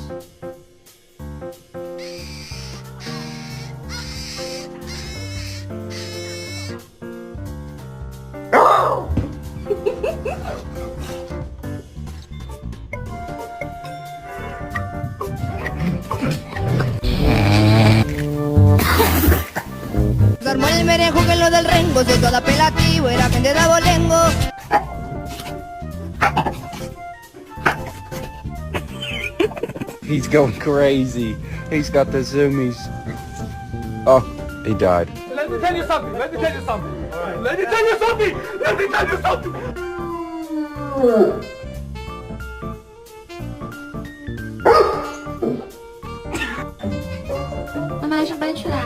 Los hormones me jueguen lo del rengo, soy todo apelativo, era gente de abolengo. He's going crazy. He's got the zoomies. Oh, he died. Let me tell you something. Let me tell you something. Let me tell you something. Let me tell you something. 妈妈上班去啦。